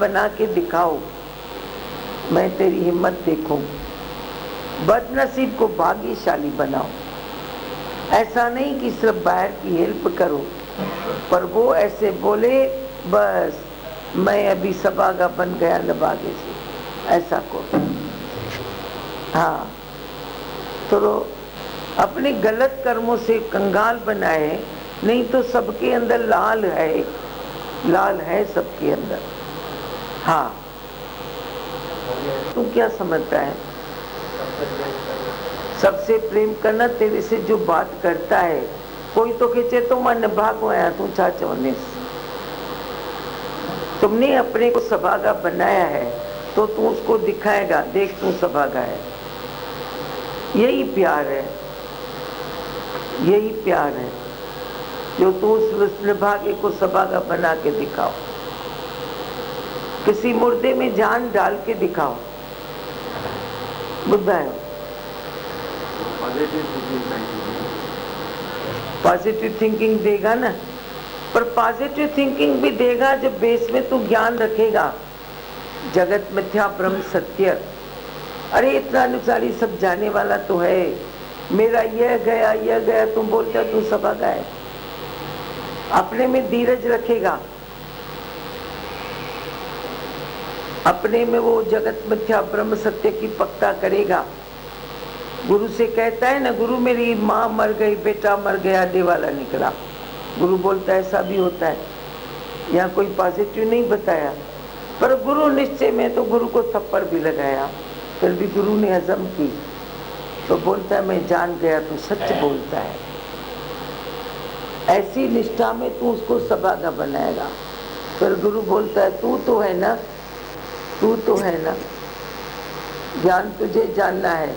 बना के दिखाओ, मैं तेरी हिम्मत देखूं। बदनसीब को भाग्यशाली बनाओ। ऐसा नहीं कि सिर्फ बाहर की हेल्प करो, पर वो ऐसे बोले बस मैं अभी सबागा बन गया नबागे से, ऐसा करो। हाँ, तो अपने गलत कर्मों से कंगाल बनाए, नहीं तो सबके अंदर लाल है, लाल है सबके अंदर। हाँ, तू क्या समझता है? सबसे प्रेम करना, तेरे से जो बात करता है, कोई तो खींचे तो मन भाग आया तू छा चौने से। तुमने अपने को सभागा बनाया है तो तू उसको दिखाएगा, देख तू सभागा है। यही प्यार है, यही प्यार है, जो तू उस निर्भाग्य को सभागा बना के दिखाओ। किसी मुर्दे में जान डाल के दिखाओ। बुद्धायो पॉजिटिव थिंकिंग देगा ना, पर पॉजिटिव थिंकिंग भी देगा जब बेस में तू ज्ञान रखेगा। जगत मिथ्या ब्रह्म सत्य, अरे इतना अनुसारी सब जाने वाला तो है, मेरा यह गया तुम बोलते तू सभागा है। अपने में धीरज रखेगा, अपने में वो जगत मिथ्या ब्रह्म सत्य की पक्का करेगा। गुरु से कहता है ना, गुरु मेरी माँ मर गई, बेटा मर गया, दे वाला निकला। गुरु बोलता है ऐसा भी होता है। यहाँ कोई पॉजिटिव नहीं बताया, पर गुरु निश्चय में तो गुरु को थप्पड़ भी लगाया, फिर भी गुरु ने हजम की, तो बोलता है मैं जान गया, तू सच बोलता है। ऐसी निष्ठा में तू उसको सभागा बनाएगा। फिर गुरु बोलता है तू तो है ना, तू तो है ना, ज्ञान तुझे जानना है।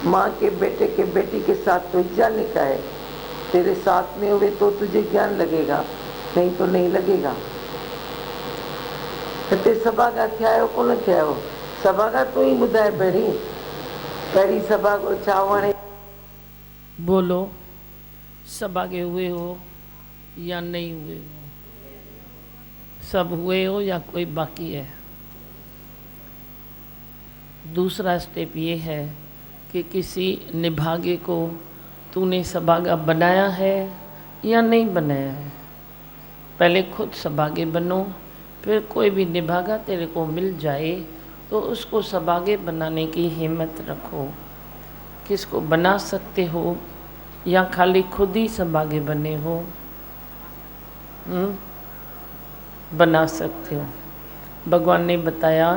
माँ के बेटे के बेटी के साथ तो जानने का है, तेरे साथ में हुए तो तुझे ज्ञान लगेगा, नहीं तो नहीं लगेगा। ते सभागा थया को न थया हो, सभागा तू ही बुधाए पहिरीं सभागो छा वणे। बोलो, सभागे हुए हो या नहीं हुए हो? सब हुए हो या कोई बाकी है? दूसरा स्टेप ये है कि किसी निभागे को तूने सभागा बनाया है या नहीं बनाया है। पहले खुद सभागे बनो, फिर कोई भी निभागा तेरे को मिल जाए तो उसको सभागे बनाने की हिम्मत रखो। किसको बना सकते हो या खाली खुद ही सभागे बने हो? बना सकते हो। भगवान ने बताया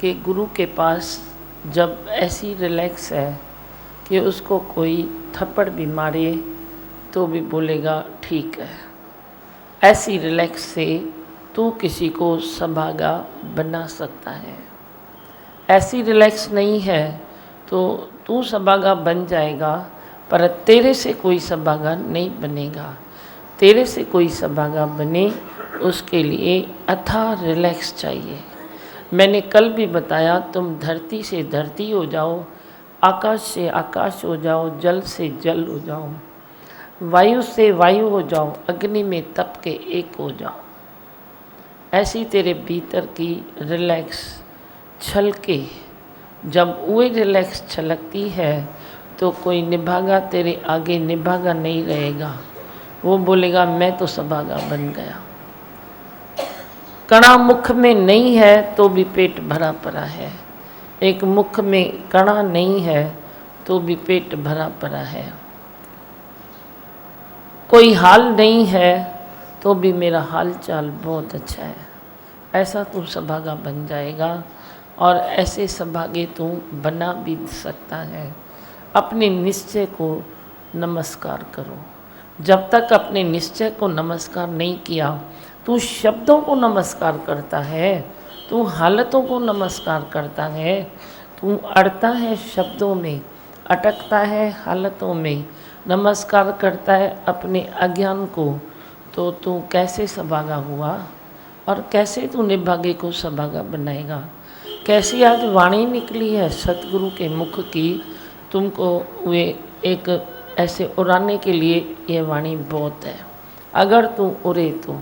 कि गुरु के पास जब ऐसी रिलैक्स है कि उसको कोई थप्पड़ भी मारे तो भी बोलेगा ठीक है, ऐसी रिलैक्स से तू किसी को सभागा बना सकता है। ऐसी रिलैक्स नहीं है तो तू सभागा बन जाएगा, पर तेरे से कोई सभागा नहीं बनेगा। तेरे से कोई सभागा बने उसके लिए अथाह रिलैक्स चाहिए। मैंने कल भी बताया, तुम धरती से धरती हो जाओ, आकाश से आकाश हो जाओ, जल से जल हो जाओ, वायु से वायु हो जाओ, अग्नि में तप के एक हो जाओ। ऐसी तेरे भीतर की रिलैक्स छलके, जब वो रिलैक्स छलकती है तो कोई निभागा तेरे आगे निभागा नहीं रहेगा। वो बोलेगा मैं तो सभागा बन गया। कणा मुख में नहीं है तो भी पेट भरा पड़ा है। एक मुख में कणा नहीं है तो भी पेट भरा पड़ा है। कोई हाल नहीं है तो भी मेरा हाल चाल बहुत अच्छा है। ऐसा तू सभागा बन जाएगा और ऐसे सभागे तू बना भी सकता है। अपने निश्चय को नमस्कार करो। जब तक अपने निश्चय को नमस्कार नहीं किया, तू शब्दों को नमस्कार करता है, तू हालतों को नमस्कार करता है, तू अड़ता है शब्दों में, अटकता है हालतों में, नमस्कार करता है अपने अज्ञान को, तो तू कैसे सभागा हुआ और कैसे तू निभागे को सभागा बनाएगा। कैसी आज वाणी निकली है सतगुरु के मुख की, तुमको वे एक ऐसे उड़ाने के लिए ये वाणी बहुत है। अगर तू उड़े तो,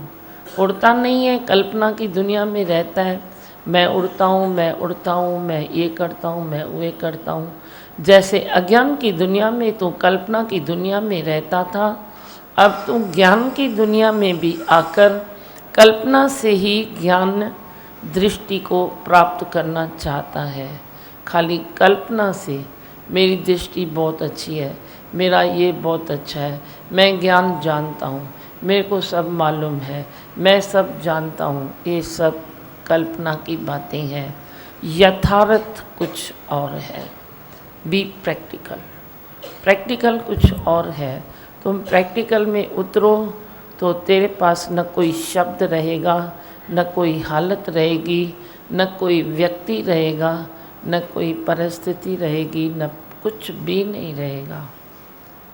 उड़ता नहीं है, कल्पना की दुनिया में रहता है, मैं उड़ता हूँ, मैं उड़ता हूँ, मैं ये करता हूँ, मैं वो करता हूँ। जैसे अज्ञान की दुनिया में तू कल्पना की दुनिया में रहता था, अब तू ज्ञान की दुनिया में भी आकर कल्पना से ही ज्ञान दृष्टि को प्राप्त करना चाहता है। खाली कल्पना से मेरी दृष्टि बहुत अच्छी है, मेरा ये बहुत अच्छा है, मैं ज्ञान जानता हूँ, मेरे को सब मालूम है, मैं सब जानता हूँ, ये सब कल्पना की बातें हैं। यथार्थ कुछ और है। Be practical. प्रैक्टिकल कुछ और है। तुम प्रैक्टिकल में उतरो तो तेरे पास न कोई शब्द रहेगा, न कोई हालत रहेगी, न कोई व्यक्ति रहेगा, न कोई परिस्थिति रहेगी, न कुछ भी नहीं रहेगा।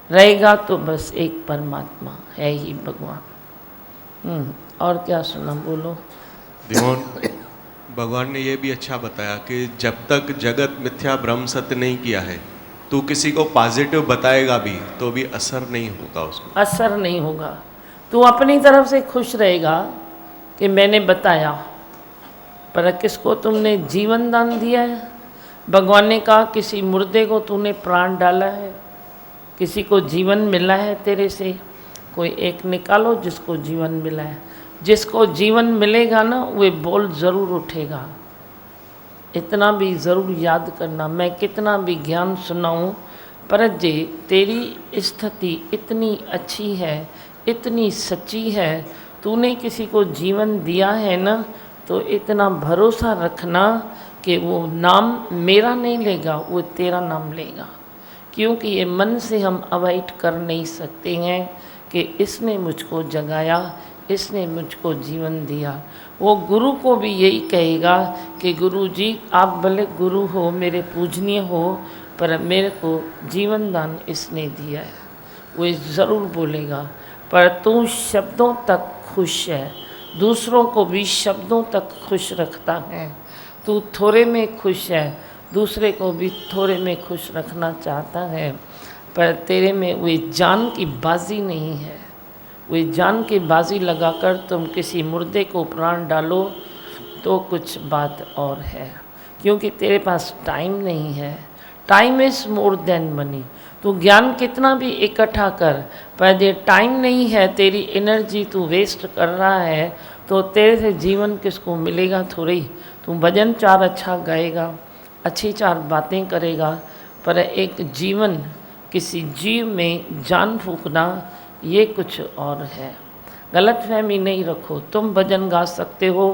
रहेगा तो बस एक परमात्मा है ही भगवान। और क्या सुना, बोलो। दिमोन, भगवान ने ये भी अच्छा बताया कि जब तक जगत मिथ्या भ्रम सत्य नहीं किया है, तू किसी को पॉजिटिव बताएगा भी तो भी असर नहीं होगा उसको। असर नहीं होगा। तू अपनी तरफ से खुश रहेगा कि मैंने बताया, पर किसको तुमने जीवन दान दिया है। भगवान ने कहा किसी मुर्दे को तूने प्राण डाला है, किसी को जीवन मिला है तेरे से। कोई एक निकालो जिसको जीवन मिला है। जिसको जीवन मिलेगा ना, वे बोल ज़रूर उठेगा। इतना भी ज़रूर याद करना, मैं कितना भी ज्ञान सुनाऊं, पर जे तेरी स्थिति इतनी अच्छी है, इतनी सच्ची है, तूने किसी को जीवन दिया है ना, तो इतना भरोसा रखना कि वो नाम मेरा नहीं लेगा, वो तेरा नाम लेगा। क्योंकि ये मन से हम अवॉइड कर नहीं सकते हैं कि इसने मुझको जगाया, इसने मुझको जीवन दिया। वो गुरु को भी यही कहेगा कि गुरु जी आप भले गुरु हो, मेरे पूजनीय हो, पर मेरे को जीवन दान इसने दिया है। वो ज़रूर बोलेगा। पर तू शब्दों तक खुश है, दूसरों को भी शब्दों तक खुश रखता है। तू थोड़े में खुश है, दूसरे को भी थोड़े में खुश रखना चाहता है, पर तेरे में वे जान की बाजी नहीं है। वे जान की बाजी लगाकर तुम किसी मुर्दे को प्राण डालो तो कुछ बात और है, क्योंकि तेरे पास टाइम नहीं है। Time is more than money. तू ज्ञान कितना भी इकट्ठा कर, पर ये टाइम नहीं है, तेरी एनर्जी तू वेस्ट कर रहा है, तो तेरे से जीवन किसको मिलेगा थोड़ी। तू भजन चार अच्छा गाएगा, अच्छी चार बातें करेगा, पर एक जीवन किसी जीव में जान फूंकना ये कुछ और है। गलतफहमी नहीं रखो। तुम भजन गा सकते हो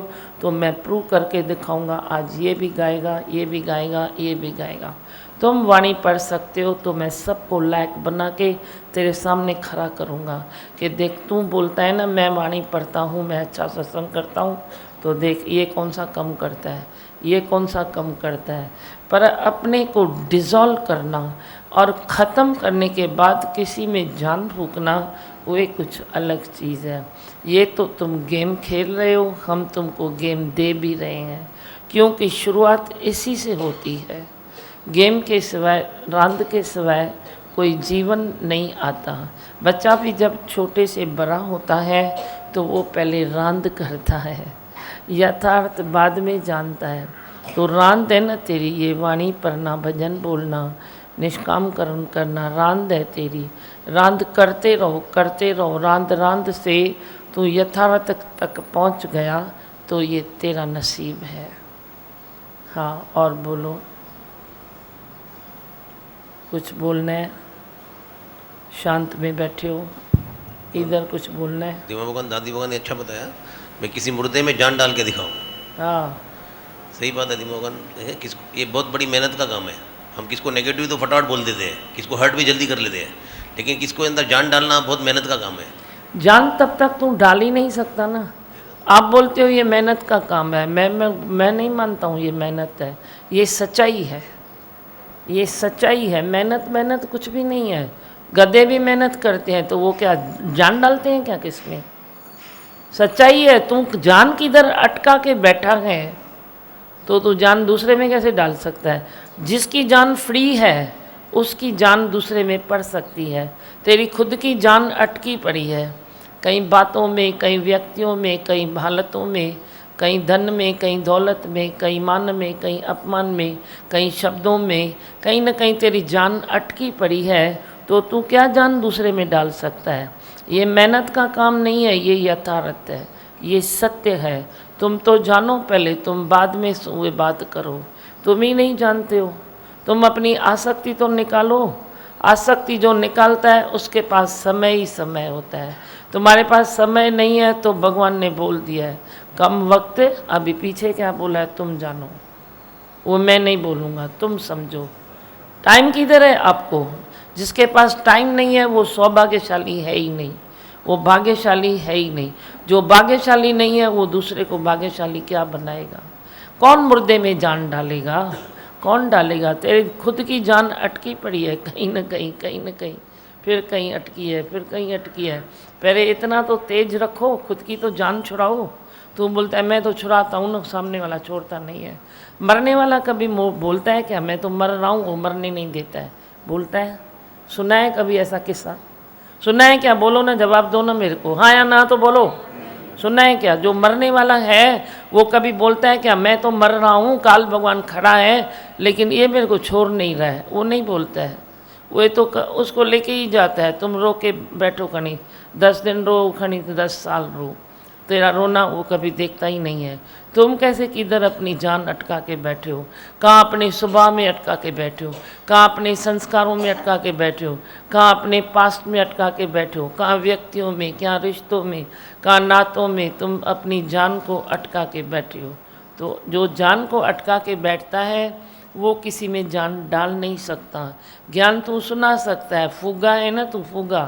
तो मैं प्रूव करके दिखाऊंगा, आज ये भी गाएगा, ये भी गाएगा, ये भी गाएगा। तुम वाणी पढ़ सकते हो तो मैं सबको लायक बना के तेरे सामने खड़ा करूँगा कि देख तू बोलता है ना मैं वाणी पढ़ता हूँ, मैं अच्छा सत्संग करता हूँ, तो देख ये कौन सा कम करता है, ये कौन सा कम करता है। पर अपने को डिज़ोल्व करना और ख़त्म करने के बाद किसी में जान फूंकना वो कुछ अलग चीज़ है। ये तो तुम गेम खेल रहे हो, हम तुमको गेम दे भी रहे हैं, क्योंकि शुरुआत इसी से होती है। गेम के सिवाय, रांद के सिवाय कोई जीवन नहीं आता। बच्चा भी जब छोटे से बड़ा होता है तो वो पहले रांद करता है, यथार्थ बाद में जानता है। तो रांद है ना तेरी, ये वाणी पढ़ना, भजन बोलना, निष्काम कर्म करना, रांद है तेरी। रांद करते रहो, करते रहो। रांद रांद से तू यथार्थ तक पहुंच गया तो ये तेरा नसीब है। हाँ, और बोलो, कुछ बोलना है? शांत में बैठे हो, इधर कुछ बोलना है? दिमा भगवान, दादी भगवान ने अच्छा बताया, मैं किसी मुर्दे में जान डाल के दिखाऊं। हाँ, सही बात है दिमा भगवान। किसको, ये बहुत बड़ी मेहनत का काम है। हम किसको नेगेटिव तो फटाफट बोल देते हैं, किसको हर्ट भी जल्दी कर लेते हैं, लेकिन किसको अंदर जान डालना बहुत मेहनत का काम है। जान तब तक तू डाल ही नहीं सकता ना। आप बोलते हो ये मेहनत का काम है, मैं नहीं मानता हूँ ये मेहनत है, ये सच्चाई है, ये सच्चाई है। मेहनत कुछ भी नहीं है। गधे भी मेहनत करते हैं तो वो क्या जान डालते हैं क्या किसमें? सच्चाई है। तू जान किधर अटका के बैठा है तो तू जान दूसरे में कैसे डाल सकता है? जिसकी जान फ्री है उसकी जान दूसरे में पड़ सकती है। तेरी खुद की जान अटकी पड़ी है कई बातों में, कई व्यक्तियों में, कई हालतों में, कहीं धन में, कहीं दौलत में, कहीं मान में, कहीं अपमान में, कहीं शब्दों में, कहीं न कहीं तेरी जान अटकी पड़ी है, तो तू क्या जान दूसरे में डाल सकता है। ये मेहनत का काम नहीं है, ये यथार्थ है, ये सत्य है। तुम तो जानो पहले, तुम बाद में हुए बात करो। तुम ही नहीं जानते हो। तुम अपनी आसक्ति तो निकालो। आसक्ति जो निकालता है उसके पास समय ही समय होता है। तुम्हारे पास समय नहीं है तो भगवान ने बोल दिया है कम वक्त, अभी पीछे क्या बोला है तुम जानो, वो मैं नहीं बोलूँगा, तुम समझो। टाइम किधर है आपको? जिसके पास टाइम नहीं है वो सौभाग्यशाली है ही नहीं, वो भाग्यशाली है ही नहीं। जो भाग्यशाली नहीं है वो दूसरे को भाग्यशाली क्या बनाएगा? कौन मुर्दे में जान डालेगा? कौन डालेगा? तेरी खुद की जान अटकी पड़ी है कहीं न कहीं, कहीं न कहीं, फिर कहीं अटकी है, फिर कहीं अटकी है। पहले इतना तो तेज रखो, खुद की तो जान छुड़ाओ। तू बोलता है मैं तो छुड़ाता हूँ ना, सामने वाला छोड़ता नहीं है। मरने वाला कभी बोलता है क्या मैं तो मर रहा हूँ? वो मरने नहीं देता है। बोलता है? सुना है कभी ऐसा किस्सा? सुना है क्या? बोलो ना, जवाब दो ना मेरे को, हाँ या ना तो बोलो। सुना है क्या? जो मरने वाला है वो कभी बोलता है क्या मैं तो मर रहा हूँ, काल भगवान खड़ा है लेकिन ये मेरे को छोड़ नहीं रहा है? वो नहीं बोलता है। वो तो उसको लेके ही जाता है। तुम रो के बैठो खनी, 10 दिन रो खनी तो 10 साल रो, तेरा रोना वो कभी देखता ही नहीं है। तुम कैसे किधर अपनी जान अटका के बैठे हो? कहाँ अपने स्वभाव में अटका के बैठे हो? कहाँ अपने संस्कारों में अटका के बैठे हो? कहाँ अपने पास्ट में अटका के बैठे हो? कहाँ व्यक्तियों में, क्या रिश्तों में, कहाँ नातों में तुम अपनी जान को अटका के बैठे हो? तो जो जान को अटका के बैठता है वो किसी में जान डाल नहीं सकता। ज्ञान तू सुना सकता है, फूगा है ना तू, फूगा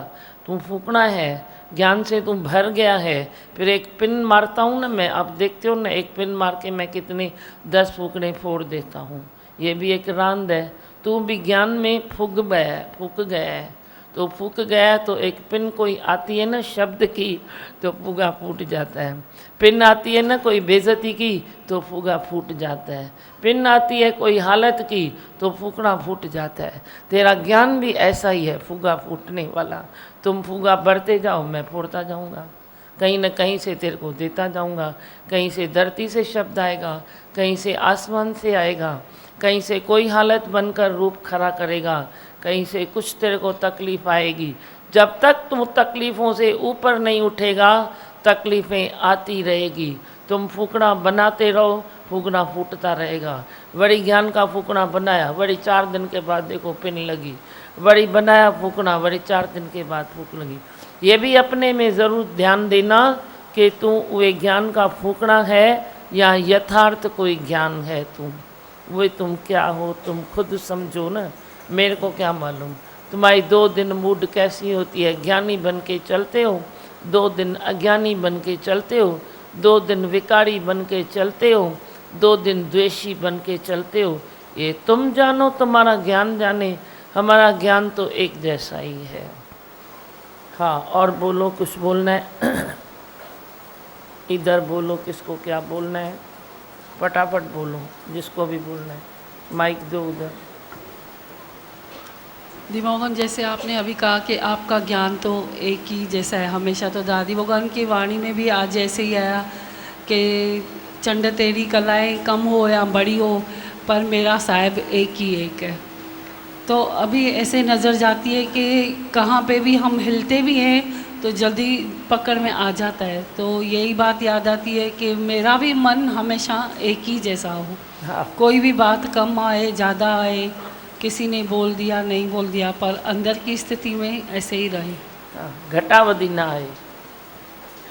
तू फूकना है, ज्ञान से तू भर गया है। फिर एक पिन मारता हूँ ना मैं, आप देखते हो ना, एक पिन मार के मैं कितने 10 फूकने फोड़ देता हूँ। ये भी एक रांद है। तू भी ज्ञान में फूक गया है। तो फूक गया तो एक पिन कोई आती है ना शब्द की तो फूगा फूट जाता है। पिन आती है ना कोई बेइज्जती की तो फूगा फूट जाता है। पिन आती है कोई हालत की तो फूकना फूट जाता है। तेरा ज्ञान भी ऐसा ही है, फूगा फूटने वाला। तुम फूगा बढ़ते जाओ, मैं फोड़ता जाऊंगा। कहीं न कहीं से तेरे को देता जाऊंगा। कहीं से धरती से शब्द आएगा, कहीं से आसमान से आएगा, कहीं से कोई हालत बनकर रूप खड़ा करेगा, कहीं से कुछ तेरे को तकलीफ आएगी। जब तक तुम तकलीफ़ों से ऊपर नहीं उठेगा तकलीफ़ें आती रहेगी। तुम फूकना बनाते रहो, फूकना फूटता रहेगा। बड़ी ज्ञान का फूकना बनाया, बड़ी 4 दिन के बाद देखो पिन लगी। बड़ी बनाया फूकना, बड़ी 4 दिन के बाद फूक लगी। ये भी अपने में ज़रूर ध्यान देना कि तू वे ज्ञान का फूकना है या यथार्थ कोई ज्ञान है। तुम क्या हो, तुम खुद समझो ना, मेरे को क्या मालूम। तुम्हारी 2 दिन मूड कैसी होती है, ज्ञानी बन के चलते हो, 2 दिन अज्ञानी बन के चलते हो, 2 दिन विकारी बन के चलते हो, 2 दिन द्वेषी बन के चलते हो। ये तुम जानो, तुम्हारा ज्ञान जाने, हमारा ज्ञान तो एक जैसा ही है। हाँ, और बोलो, कुछ बोलना है? इधर बोलो, किसको क्या बोलना है, फटाफट बोलो, जिसको भी बोलना है। माइक दो उधर। दिमोहन, जैसे आपने अभी कहा कि आपका ज्ञान तो एक ही जैसा है हमेशा, तो दादी भगवान की वाणी में भी आज जैसे ही आया कि चंड तेरी कलाएं कम हो या बड़ी हो पर मेरा साहिब एक ही एक है। तो अभी ऐसे नज़र जाती है कि कहाँ पे भी हम हिलते भी हैं तो जल्दी पकड़ में आ जाता है। तो यही बात याद आती है कि मेरा भी मन हमेशा एक ही जैसा हो। हाँ। कोई भी बात कम आए ज़्यादा आए, किसी ने बोल दिया नहीं बोल दिया, पर अंदर की स्थिति में ऐसे ही रहे। घटावधि ना आए,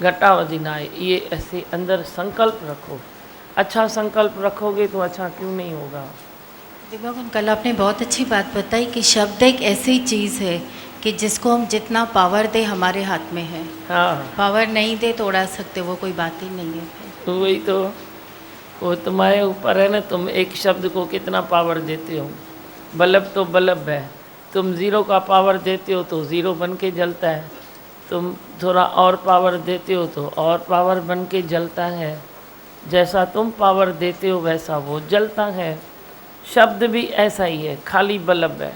घटावधि ना आए, ये ऐसे अंदर संकल्प रखो। अच्छा संकल्प रखोगे तो अच्छा क्यों नहीं होगा। दिव्यागुण, कल आपने बहुत अच्छी बात बताई कि शब्द एक ऐसी चीज़ है कि जिसको हम जितना पावर दे हमारे हाथ में है। हाँ, पावर नहीं दे तो उड़ा सकते, वो कोई बात ही नहीं है। तो वही तो, वो तुम्हारे ऊपर है ना, तुम एक शब्द को कितना पावर देते हो। बल्ब तो बल्ब है, तुम 0 का पावर देते हो तो 0 बन के जलता है। तुम थोड़ा और पावर देते हो तो और पावर बन के जलता है। जैसा तुम पावर देते हो वैसा वो जलता है। शब्द भी ऐसा ही है, खाली बल्ब है,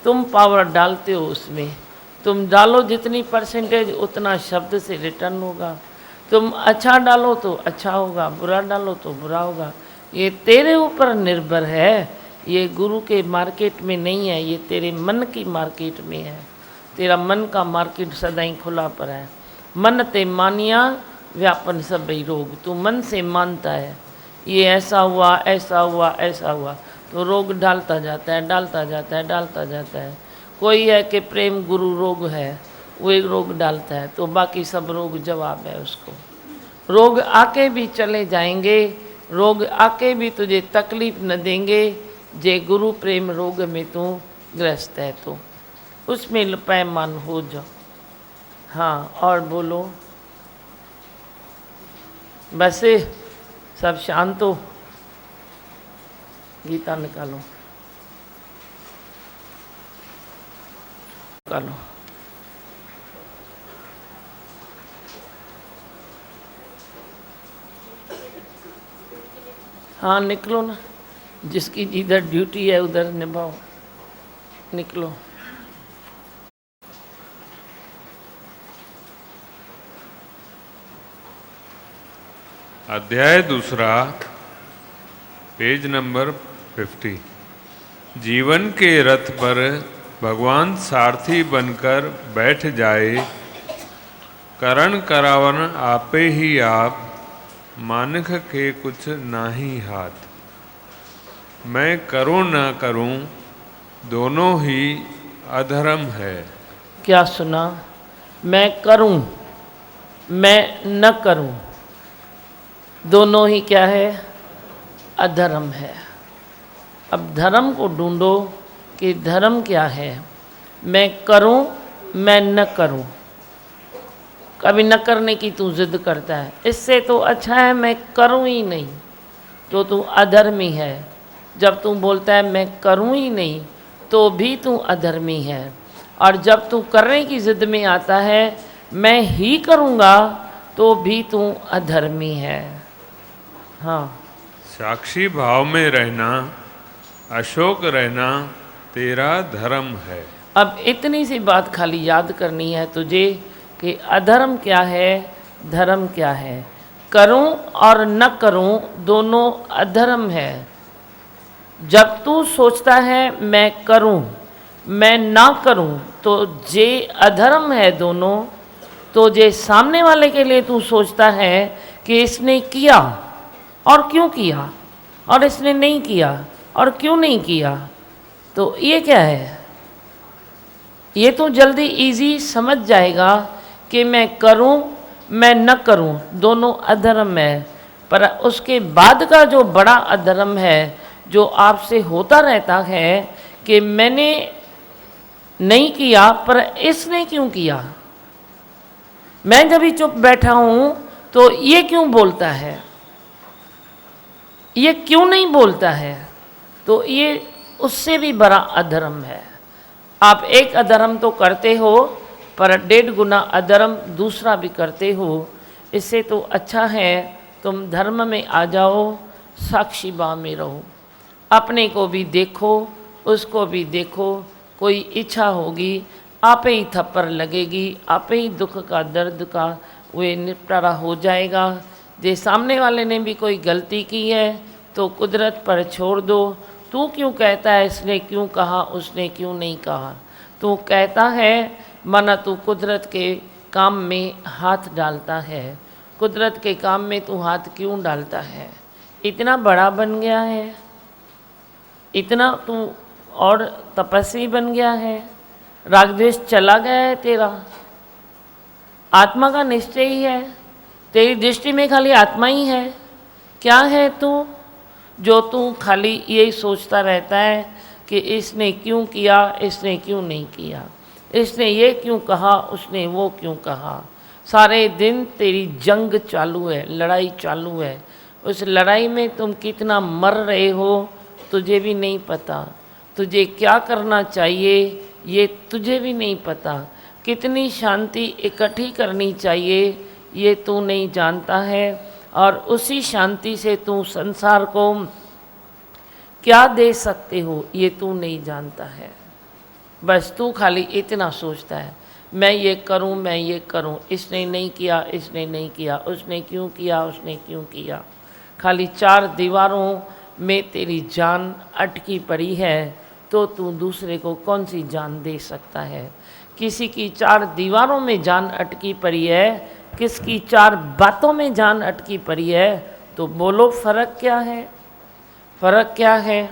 तुम पावर डालते हो उसमें। तुम डालो जितनी परसेंटेज उतना शब्द से रिटर्न होगा। तुम अच्छा डालो तो अच्छा होगा, बुरा डालो तो बुरा होगा। ये तेरे ऊपर निर्भर है, ये गुरु के मार्केट में नहीं है, ये तेरे मन की मार्केट में है। तेरा मन का मार्केट सदा ही खुला पर है। मन ते मानिया व्यापन सभी रोग, तू मन से मानता है ये ऐसा हुआ, ऐसा हुआ, ऐसा हुआ, तो रोग डालता जाता है, डालता जाता है, डालता जाता है। कोई है कि प्रेम गुरु रोग है, वो एक रोग डालता है तो बाकी सब रोग जवाब है उसको। रोग आके भी चले जाएंगे, रोग आके भी तुझे तकलीफ न देंगे, जे गुरु प्रेम रोग में तू ग्रस्त है तो उसमें लपैमान हो जाओ। हाँ और बोलो, बस सब शांत हो। गीता निकालो, निकालो। हाँ निकलो ना, जिसकी जिधर ड्यूटी है उधर निभाओ, निकलो। अध्याय दूसरा, पेज नंबर 50। जीवन के रथ पर भगवान सारथी बनकर बैठ जाए, करण करावन आपे ही आप, मानख के कुछ नाही हाथ। मैं करूं ना करूं दोनों ही अधर्म है। क्या सुना? मैं करूं, मैं न करूं, दोनों ही क्या है? अधर्म है। अब धर्म को ढूंढो कि धर्म क्या है। मैं करूं, मैं न करूं। कभी न करने की तू जिद करता है, इससे तो अच्छा है मैं करूं ही नहीं, तो तू अधर्मी है। जब तू बोलता है मैं करूं ही नहीं तो भी तू अधर्मी है, और जब तू करने की जिद में आता है मैं ही करूंगा तो भी तू अधर्मी है। हाँ, साक्षी भाव में रहना, अशोक रहना तेरा धर्म है। अब इतनी सी बात खाली याद करनी है तुझे कि अधर्म क्या है, धर्म क्या है। करूं और न करूं दोनों अधर्म है। जब तू सोचता है मैं करूं, मैं ना करूं, तो जे अधर्म है दोनों। तो जे सामने वाले के लिए तू सोचता है कि इसने किया और क्यों किया, और इसने नहीं किया और क्यों नहीं किया, तो ये क्या है? ये तो जल्दी इजी समझ जाएगा कि मैं करूं, मैं न करूं, दोनों अधर्म है। पर उसके बाद का जो बड़ा अधर्म है, जो आपसे होता रहता है कि मैंने नहीं किया पर इसने क्यों किया, मैं जब भी चुप बैठा हूं तो ये क्यों बोलता है, ये क्यों नहीं बोलता है, तो ये उससे भी बड़ा अधर्म है। आप एक अधर्म तो करते हो पर 1.5 गुना अधर्म दूसरा भी करते हो। इससे तो अच्छा है तुम धर्म में आ जाओ, साक्षी भाव में रहो, अपने को भी देखो, उसको भी देखो। कोई इच्छा होगी आपे ही थप्पड़ लगेगी, आपे ही दुख का, दर्द का वे निपटारा हो जाएगा। जे सामने वाले ने भी कोई गलती की है तो कुदरत पर छोड़ दो। तू क्यों कहता है इसने क्यों कहा, उसने क्यों नहीं कहा? तू कहता है माना तू कुदरत के काम में हाथ डालता है। कुदरत के काम में तू हाथ क्यों डालता है? इतना बड़ा बन गया है, इतना तू और तपस्वी बन गया है, राग द्वेष चला गया है तेरा, आत्मा का निश्चय ही है, तेरी दृष्टि में खाली आत्मा ही है। क्या है तू जो तू खाली यही सोचता रहता है कि इसने क्यों किया, इसने क्यों नहीं किया, इसने ये क्यों कहा, उसने वो क्यों कहा। सारे दिन तेरी जंग चालू है, लड़ाई चालू है। उस लड़ाई में तुम कितना मर रहे हो तुझे भी नहीं पता। तुझे क्या करना चाहिए ये तुझे भी नहीं पता। कितनी शांति इकट्ठी करनी चाहिए ये तू नहीं जानता है, और उसी शांति से तू संसार को क्या दे सकते हो ये तू नहीं जानता है। बस तू खाली इतना सोचता है मैं ये करूं, मैं ये करूं, इसने नहीं किया, इसने नहीं किया, उसने क्यों किया, उसने क्यों किया। खाली चार दीवारों में तेरी जान अटकी पड़ी है तो तू दूसरे को कौन सी जान दे सकता है। किसी की चार दीवारों में जान अटकी पड़ी है, किसकी चार बातों में जान अटकी पड़ी है, तो बोलो फर्क क्या है, फर्क क्या है।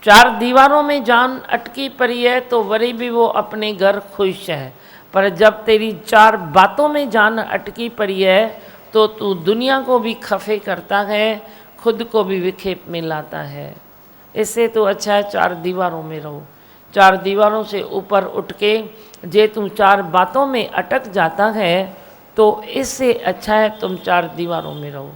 चार दीवारों में जान अटकी पड़ी है तो वरी भी वो अपने घर खुश है, पर जब तेरी चार बातों में जान अटकी पड़ी है तो तू दुनिया को भी खफे करता है, खुद को भी विखेप में लाता है। इससे तो अच्छा है चार दीवारों में रहो। चार दीवारों से ऊपर उठ के जे तुम चार बातों में अटक जाता है तो इससे अच्छा है तुम चार दीवारों में रहो।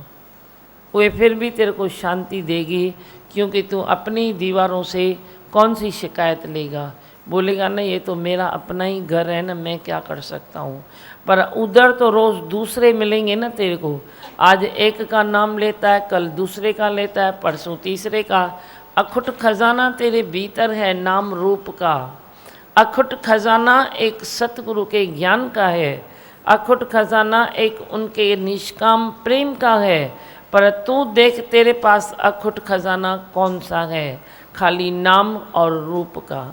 वे फिर भी तेरे को शांति देगी, क्योंकि तू अपनी दीवारों से कौन सी शिकायत लेगा। बोलेगा ना ये तो मेरा अपना ही घर है ना, मैं क्या कर सकता हूँ। पर उधर तो रोज़ दूसरे मिलेंगे ना तेरे को। आज एक का नाम लेता है, कल दूसरे का लेता है, परसों तीसरे का। अखुट खजाना तेरे भीतर है नाम रूप का। अखुट खजाना एक सतगुरु के ज्ञान का है। अखुट खजाना एक उनके निष्काम प्रेम का है। पर तू देख तेरे पास अखुट खजाना कौन सा है, खाली नाम और रूप का।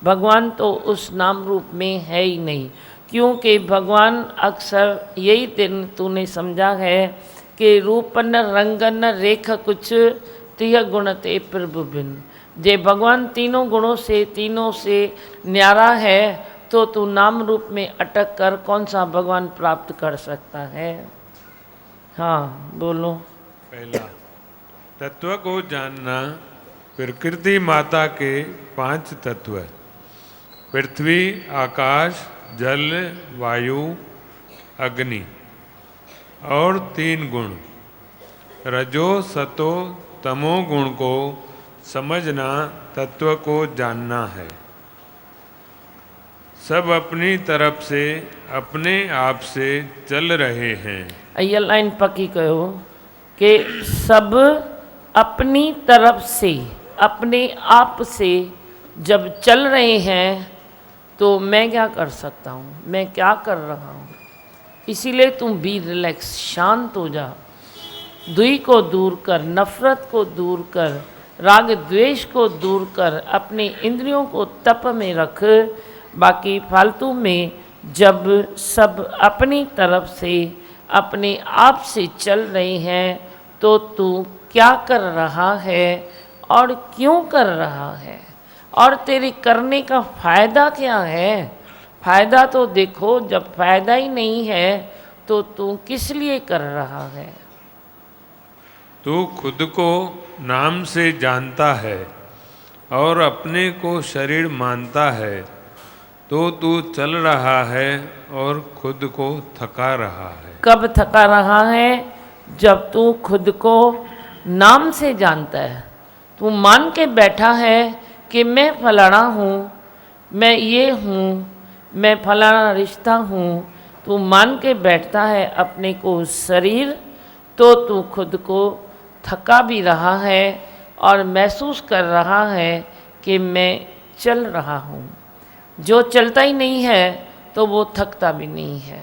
भगवान तो उस नाम रूप में है ही नहीं, क्योंकि भगवान अक्सर यही दिन तूने समझा है कि रूपन रंगन रेख कुछ तिह गुण ते प्रभु बिन। जे भगवान तीनों गुणों से, तीनों से न्यारा है तो तू नाम रूप में अटक कर कौन सा भगवान प्राप्त कर सकता है। हाँ बोलो। पहला, तत्व को जानना। प्रकृति माता के 5 तत्व, पृथ्वी, आकाश, जल, वायु, अग्नि और 3 गुण, रजो सतो तमो गुण को समझना तत्व को जानना है। सब अपनी तरफ से अपने आप से चल रहे हैं। ये लाइन पक्की कहो कि सब अपनी तरफ से अपने आप से जब चल रहे हैं तो मैं क्या कर सकता हूँ, मैं क्या कर रहा हूँ। इसीलिए तुम बी रिलैक्स, शांत हो जा। दुई को दूर कर, नफरत को दूर कर, राग द्वेष को दूर कर, अपने इंद्रियों को तप में रख। बाकी फालतू में जब सब अपनी तरफ से अपने आप से चल रहे हैं तो तू क्या कर रहा है और क्यों कर रहा है और तेरे करने का फ़ायदा क्या है। फ़ायदा तो देखो, जब फ़ायदा ही नहीं है तो तू किस लिए कर रहा है। तू खुद को नाम से जानता है और अपने को शरीर मानता है तो तू चल रहा है और खुद को थका रहा है। कब थका रहा है? जब तू खुद को नाम से जानता है। तू मान के बैठा है कि मैं फलाना हूँ, मैं ये हूँ, मैं फलाना रिश्ता हूँ। तू मान के बैठता है अपने को शरीर, तो तू खुद को थका भी रहा है और महसूस कर रहा है कि मैं चल रहा हूँ। जो चलता ही नहीं है तो वो थकता भी नहीं है।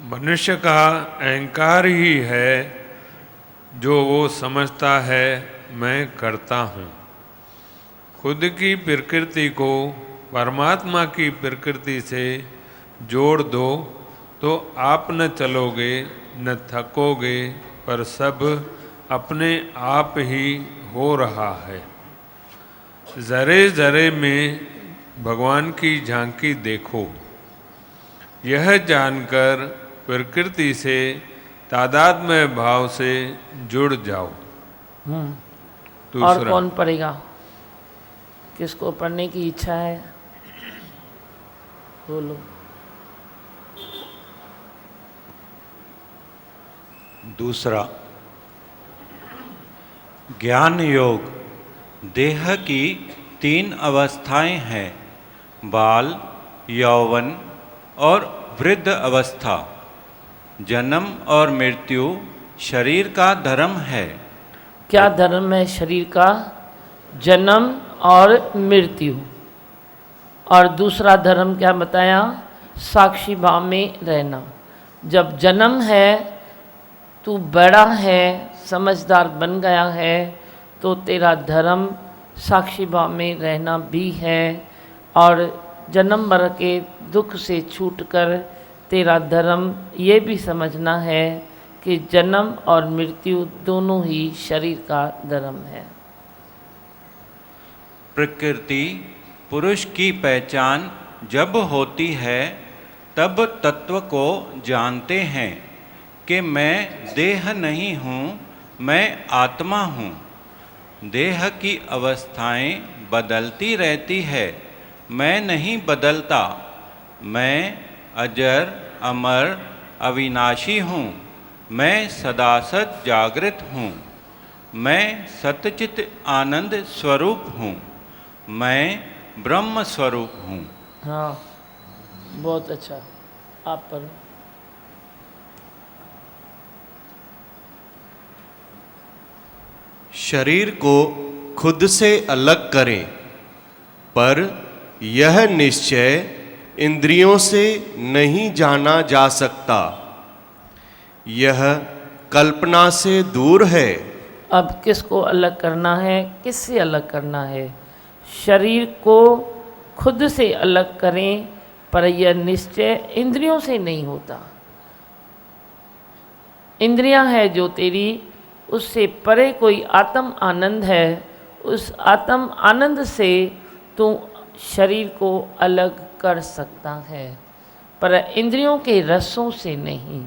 मनुष्य का अहंकार ही है जो वो समझता है मैं करता हूँ। खुद की प्रकृति को परमात्मा की प्रकृति से जोड़ दो तो आप न चलोगे न थकोगे, पर सब अपने आप ही हो रहा है। जरे जरे में भगवान की झांकी देखो, यह जानकर प्रकृति से तादात्म्य भाव से जुड़ जाओ। और कौन पढ़ेगा? किसको पढ़ने की इच्छा है? बोलो। दूसरा, ज्ञान योग। देह की 3 अवस्थाएं हैं, बाल, यौवन और वृद्ध अवस्था। जन्म और मृत्यु शरीर का धर्म है। क्या धर्म है शरीर का? जन्म और मृत्यु। और दूसरा धर्म क्या बताया? साक्षी भाव में रहना। जब जन्म है, तू बड़ा है, समझदार बन गया है, तो तेरा धर्म साक्षी भाव में रहना भी है। और जन्म भर के दुख से छूटकर तेरा धर्म ये भी समझना है कि जन्म और मृत्यु दोनों ही शरीर का धर्म है। प्रकृति पुरुष की पहचान जब होती है तब तत्व को जानते हैं कि मैं देह नहीं हूँ, मैं आत्मा हूँ। देह की अवस्थाएं बदलती रहती है, मैं नहीं बदलता। मैं अजर अमर अविनाशी हूँ, मैं सदासत जागृत हूँ। मैं सतचित आनंद स्वरूप हूँ, मैं ब्रह्म स्वरूप हूँ। हाँ, बहुत अच्छा। आप पर शरीर को खुद से अलग करें, पर यह निश्चय इंद्रियों से नहीं जाना जा सकता। यह कल्पना से दूर है। अब किसको अलग करना है, किससे अलग करना है? शरीर को खुद से अलग करें, पर यह निश्चय इंद्रियों से नहीं होता। इंद्रियां है जो तेरी, उससे परे कोई आत्म आनंद है। उस आत्म आनंद से तू शरीर को अलग कर सकता है, पर इंद्रियों के रसों से नहीं।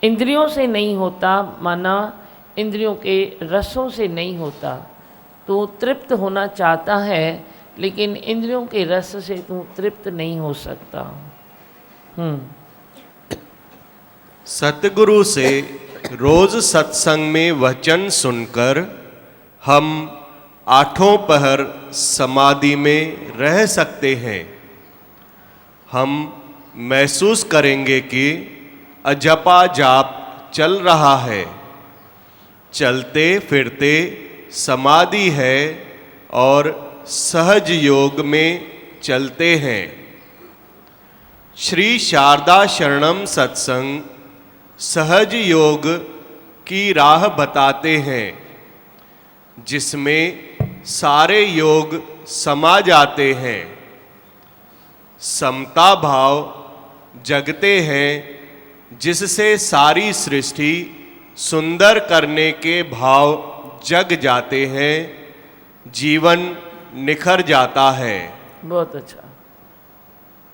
इंद्रियों से नहीं होता, माना इंद्रियों के रसों से नहीं होता। तू तृप्त होना चाहता है, लेकिन इंद्रियों के रस से तू तृप्त नहीं हो सकता। सतगुरु से रोज सत्संग में वचन सुनकर हम आठों पहर समाधि में रह सकते हैं। हम महसूस करेंगे कि अजपा जाप चल रहा है, चलते फिरते समाधि है और सहज योग में चलते हैं। श्री शारदा शरणम सत्संग सहज योग की राह बताते हैं, जिसमें सारे योग समा जाते हैं। समता भाव जगते हैं, जिससे सारी सृष्टि सुंदर करने के भाव जग जाते हैं, जीवन निखर जाता है। बहुत अच्छा,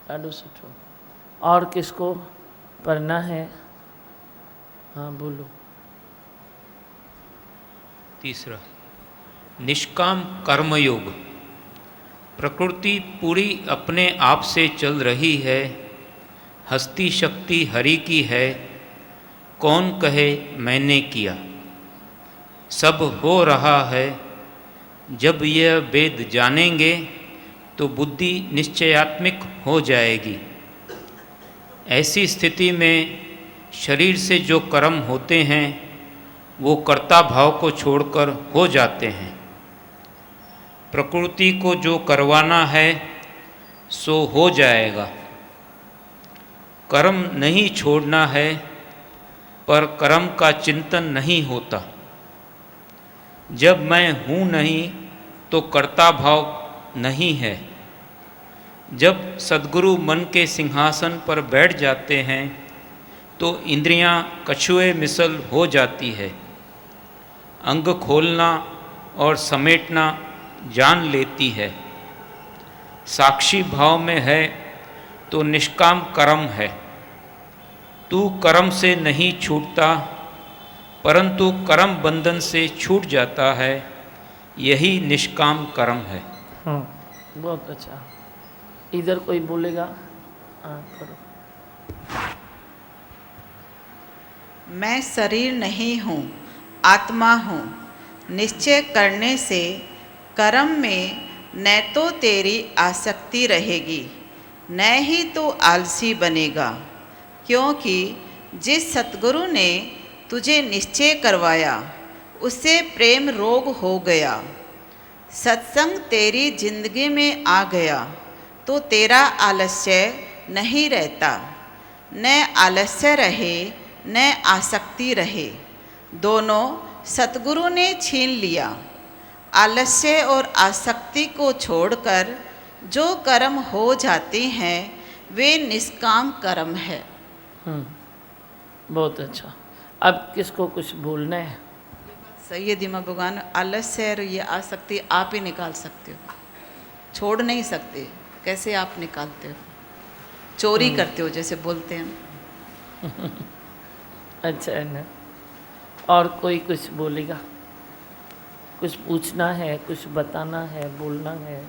ॾाढो सुठो। और किसको पढ़ना है? हाँ बोलो। तीसरा, निष्काम कर्मयोग। प्रकृति पूरी अपने आप से चल रही है, हस्ती शक्ति हरि की है, कौन कहे मैंने किया। सब हो रहा है, जब यह वेद जानेंगे तो बुद्धि निश्चयात्मक हो जाएगी। ऐसी स्थिति में शरीर से जो कर्म होते हैं वो कर्ता भाव को छोड़कर हो जाते हैं। प्रकृति को जो करवाना है सो हो जाएगा। कर्म नहीं छोड़ना है, पर कर्म का चिंतन नहीं होता। जब मैं हूँ नहीं तो कर्ता भाव नहीं है। जब सद्गुरु मन के सिंहासन पर बैठ जाते हैं तो इंद्रियां कछुए मिसल हो जाती है। अंग खोलना और समेटना जान लेती है। साक्षी भाव में है तो निष्काम कर्म है। तू कर्म से नहीं छूटता, परंतु कर्म बंधन से छूट जाता है। यही निष्काम कर्म है। बहुत अच्छा। इधर कोई बोलेगा? हाँ करो। मैं शरीर नहीं हूँ, आत्मा हूँ। निश्चय करने से कर्म में न तो तेरी आसक्ति रहेगी, न ही तो आलसी बनेगा, क्योंकि जिस सतगुरु ने तुझे निश्चय करवाया उससे प्रेम रोग हो गया। सत्संग तेरी जिंदगी में आ गया तो तेरा आलस्य नहीं रहता। न आलस्य रहे न आसक्ति रहे, दोनों सतगुरु ने छीन लिया। आलस्य और आसक्ति को छोड़कर जो कर्म हो जाते हैं वे निष्काम कर्म है। बहुत अच्छा। अब किसको कुछ बोलना है? सही है दीमा भगवान, आलस्य और ये आसक्ति आप ही निकाल सकते हो, छोड़ नहीं सकते। कैसे आप निकालते हो? चोरी करते हो जैसे बोलते हैं। अच्छा है ना। और कोई कुछ बोलेगा? कुछ पूछना है, कुछ बताना है, बोलना है?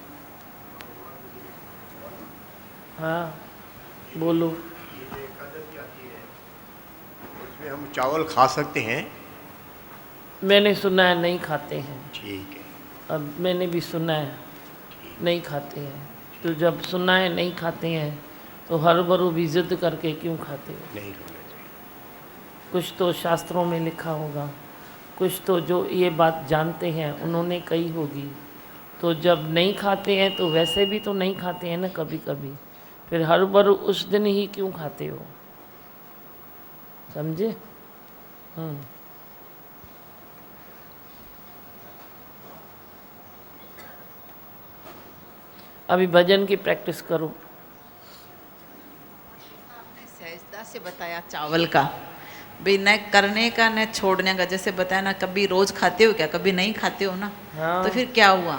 हाँ बोलो। उसमें हम चावल खा सकते हैं? मैंने सुना है नहीं खाते हैं। ठीक है। अब मैंने भी सुना है नहीं खाते हैं। तो जब सुना है नहीं खाते हैं तो हर बरू भी जिद करके क्यों खाते हो? नहीं खाना चाहिए। कुछ तो शास्त्रों में लिखा होगा, कुछ तो जो ये बात जानते हैं उन्होंने कही होगी। तो जब नहीं खाते हैं तो वैसे भी तो नहीं खाते हैं ना कभी कभी, फिर हर बार उस दिन ही क्यों खाते हो? समझे? अभी भजन की प्रैक्टिस करो। आपने सहजता से बताया चावल का, भाई न करने का न छोड़ने का। जैसे बताया ना, कभी रोज खाते हो क्या? कभी नहीं खाते हो ना। हाँ। तो फिर क्या हुआ?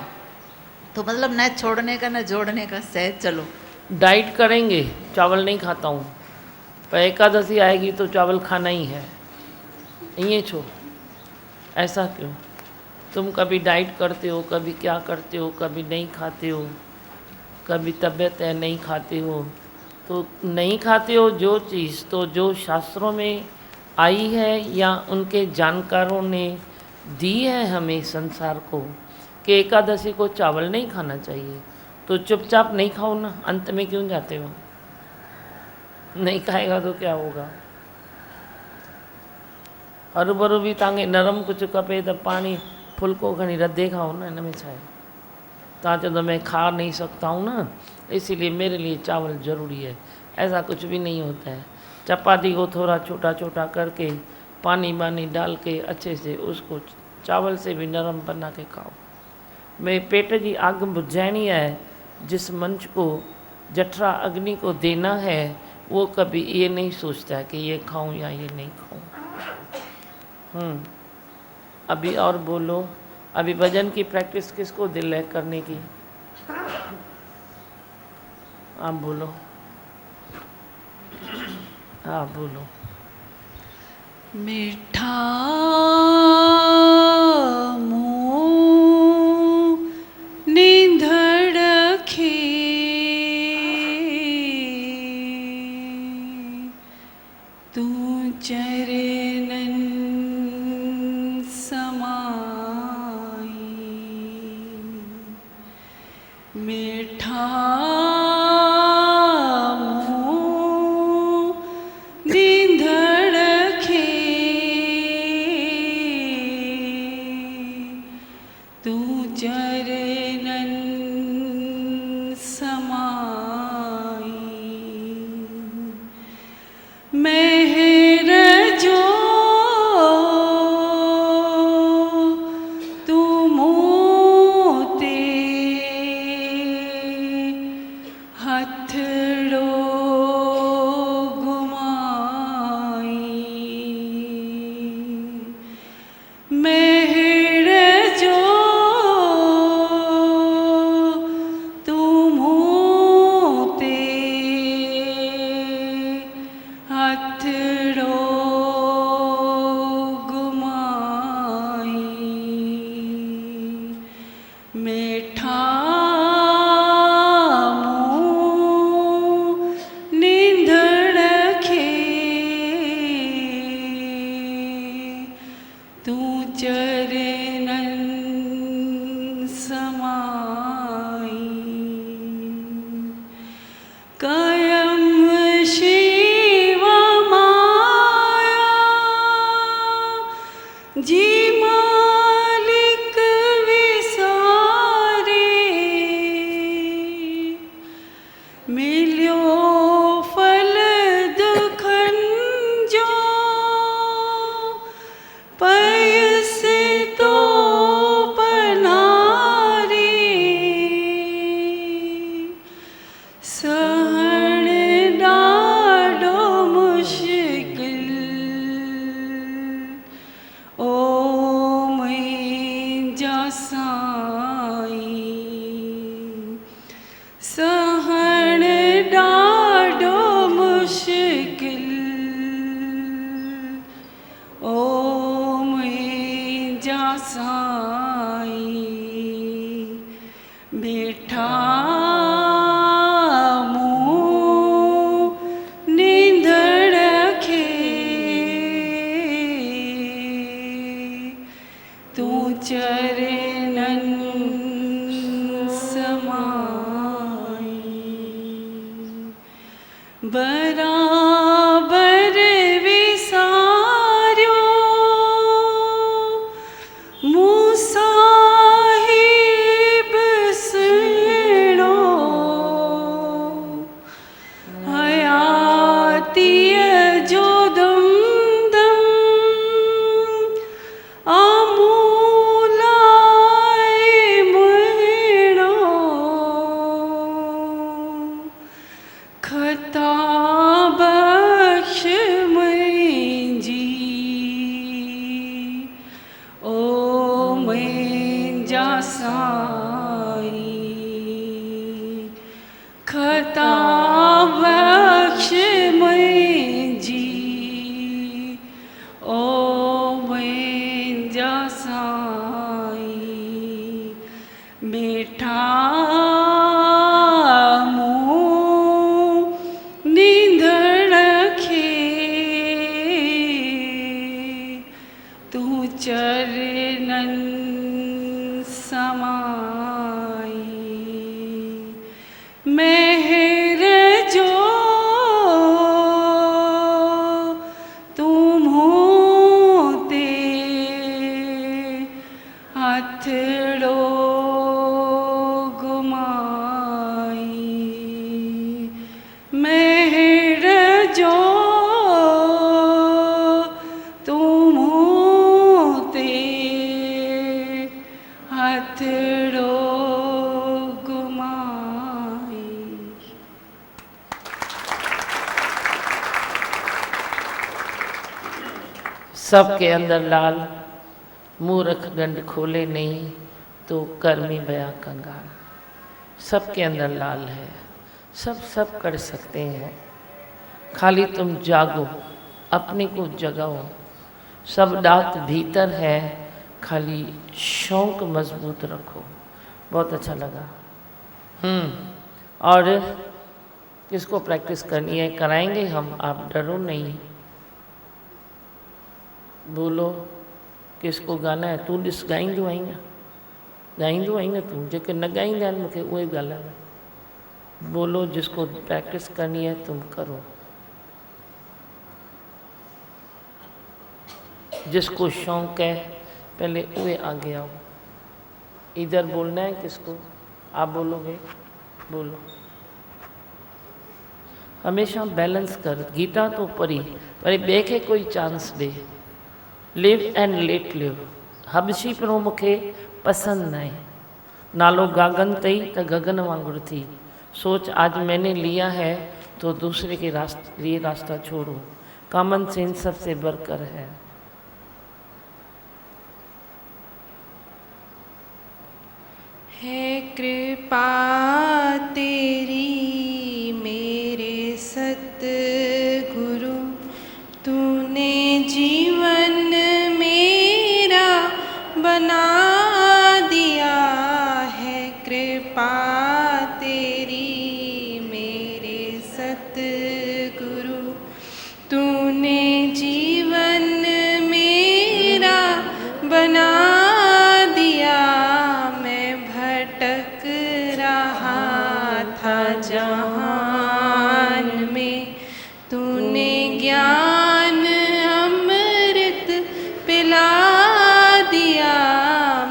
तो मतलब न छोड़ने का न जोड़ने का। सहज चलो, डाइट करेंगे, चावल नहीं खाता हूँ, पर एकादशी आएगी तो चावल खाना ही है, ये छोड़। ऐसा क्यों? तुम कभी डाइट करते हो, कभी क्या करते हो, कभी नहीं खाते हो, कभी तबीयत है नहीं खाते हो। तो नहीं खाते हो जो चीज़ तो जो शास्त्रों में आई है या उनके जानकारों ने दी है हमें संसार को कि एकादशी को चावल नहीं खाना चाहिए, तो चुपचाप नहीं खाओ ना। अंत में क्यों जाते हो? नहीं खाएगा तो क्या होगा? हरू भी तव्हांखे नरम कुछ खपे तो पानी फुल्को खणी रधे खाओ ना। इनमें छा है? तव्हां चवंदो मैं खा नहीं सकता हूँ ना, इसीलिए मेरे लिए चावल ज़रूरी है। ऐसा कुछ भी नहीं होता है। चपाती को थोड़ा छोटा छोटा करके पानी वानी डाल के अच्छे से उसको चावल से भी नरम बना के खाओ। मैं पेट की आग बुझानी है, जिस मंच को जठरा अग्नि को देना है वो कभी ये नहीं सोचता है कि ये खाऊं या ये नहीं खाऊं। अभी और बोलो। अभी भजन की प्रैक्टिस किसको दिल है करने की? आप बोलो। हाँ बोलो। मीठा मुँह निधड़के तू चरणन समाई। मीठा मुँह निधड़के तू चरणन समाई। मेहर जो तू मोते सहण ॾाढो मुश्किल ओ मुंहिंजा साईं बेठा मूं नींदड़ खे तूं चरणनि समाई बराबर विसारियो मूं साहिब सुहिणो हयातीअ जो दमदम आमूलाए मुहिणो खता बख्श मुंहिंजी ओ मुंहिंजा साईं खता बख्श मुंहिंजी ओ मुंहिंजा साईं बेठा मूं नींदड़ खे तूं चरणनि समाई मेहर जो तूं मूं ते हथड़ो घुमाई मेहर जो तूं मूं ते हथड़ो घुमाई। सबके अंदर लाल मूर्ख गंड खोले नहीं तो कर्मी बया कंगाल। सबके अंदर लाल है, सब कर सकते हैं, खाली तुम जागो अपने को जगाओ। सब दात भीतर है, खाली शौक मजबूत रखो। बहुत अच्छा लगा। और किसको प्रैक्टिस करनी है कराएंगे हम, आप डरो नहीं। बोलो किसको गाना है, तू ॾिस गाईंदो आई न तू, जेके न गाईंदा आहिनि मूंखे उहे ॻाल्हायो। बोलो जिसको प्रैक्टिस करनी है तुम करो, जिसको शौक है पहले उहे आगे आओ। इधर बोलना है किसको, आप बोलोगे, बोलो। हमेशा बैलेंस कर, गीता तो पढ़ी पर ॿिए खे कोई चांस ॾे। Live and let live. हबशी पिणो मूंखे पसंद न आहे। नालो गागन तई त गगन वांगुरु थी। सोच आज मैंने लिया है तो दूसरे के लिए रास्ता छोड़ो। कॉमन सेंस सबसे बढ़कर है। है कृपा तेरी मेरे सतगुरु, तूने जीवन मेरा बना दिया है। कृपा तेरी मेरे सतगुरु, तूने जीवन मेरा बना दिया। मैं भटक रहा था जहान में, तूने ज्ञान अमृत पिला दिया।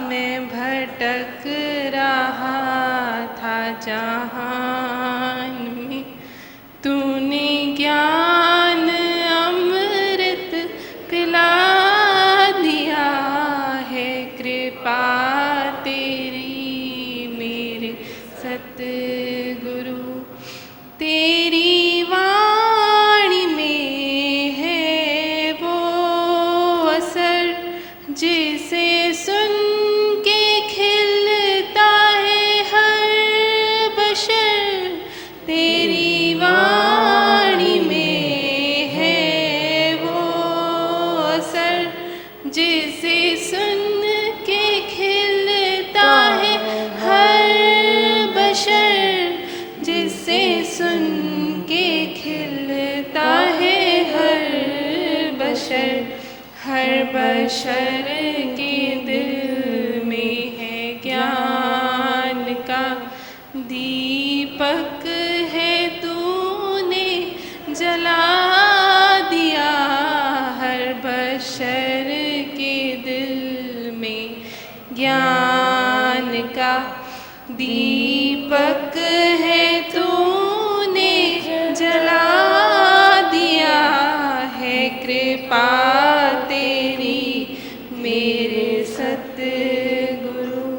मैं भटक रहा था जहान में, तूने ज्ञान अमृत पिला दिया है। कृपा तेरी मेरे सतगुरु, तेरी वाणी में है वो असर जिसे सुन के खिलता है हर बशर। बशर के दिल में है ज्ञान का दीपक है, तूने जला दिया। हर बशर के दिल में ज्ञान का दीपक है, तूने जला दिया है। कृपा तेरी मेरे सतगुरु,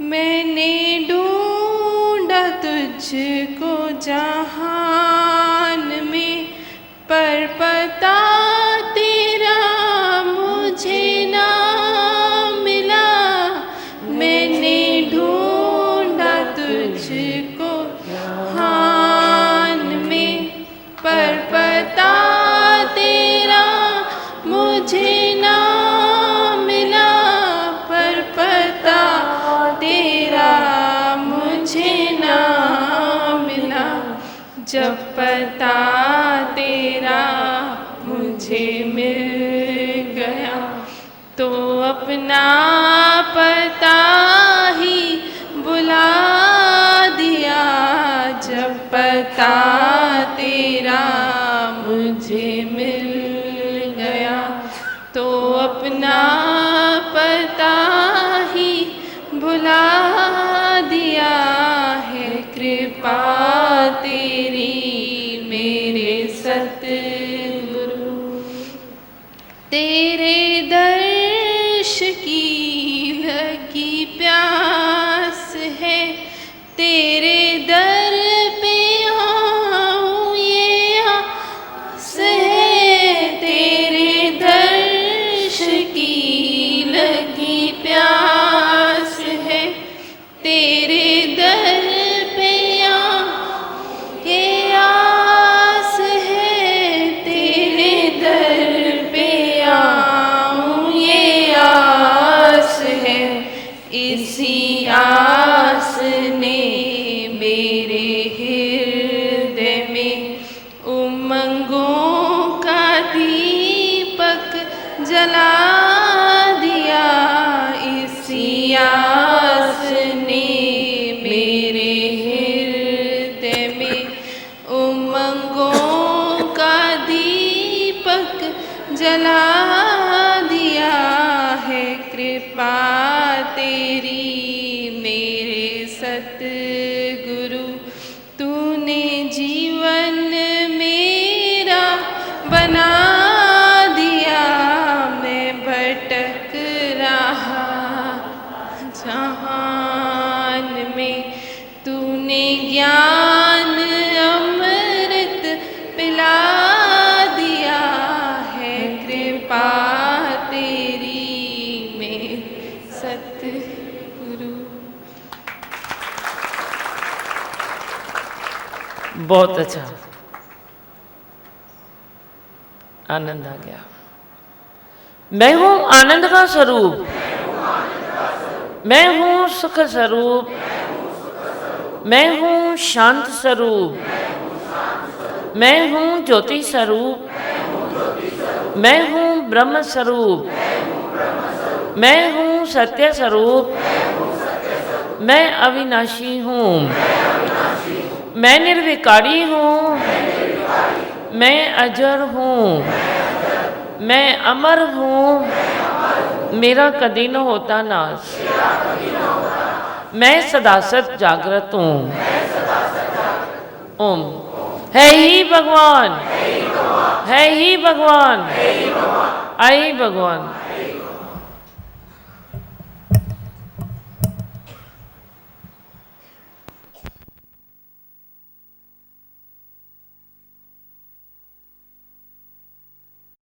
मैंने ढूंढा तुझको जहान में, पर पता तेरा मुझे ना मिला। मैंने ढूंढा तुझको जहान में, पर पता तेरा मुझे ना मिला। पर पता तेरा मुझे ना मिला। जब पता तेरा मुझे मिल गया, तो अपना पता ही बुला दिया। जब पता तेरा मुझे मिल गया, तो अपना पता ही बुला दिया है। कृपा तेरी मेरे सतगुरु, तेरे दर्श की लगी प्यास है। तेरे दर पे आऊं ये आस है। तेरे दर्श की लगी प्यास है। तेरे दर पे आऊं ये आस है। तेरे दर पे आऊं ये आस है। इसी आस ने मेरे हृदय में उमंगों का दीपक जला दिया। इसी आस ने मेरे हृदय में उमंगों का दीपक जला दिया है। कृपा तेरी मेरे सतगुरु, तूने जीवन मेरा बना दिया। मैं भटक रहा जहान में, तूने ज्ञान अमृत पिला दिया है। कृपा तेरी मेरे सतगुरु। बहुत अच्छा, आनंद आ गया। मैं हूँ आनंद का स्वरूप, मैं हूँ सुख स्वरूप, मैं हूँ शांत स्वरूप, मैं हूँ ज्योति स्वरूप, मैं हूँ ब्रह्म स्वरूप, मैं हूँ सत्य स्वरूप, मैं अविनाशी हूँ, मैं निर्विकारी हूँ, मैं अजर हूँ, मैं अमर हूँ, मेरा कदी न होता नाश, मैं सदासत जागृत हूँ। ओम। है ही भगवान, है ही भगवान, आई भगवान।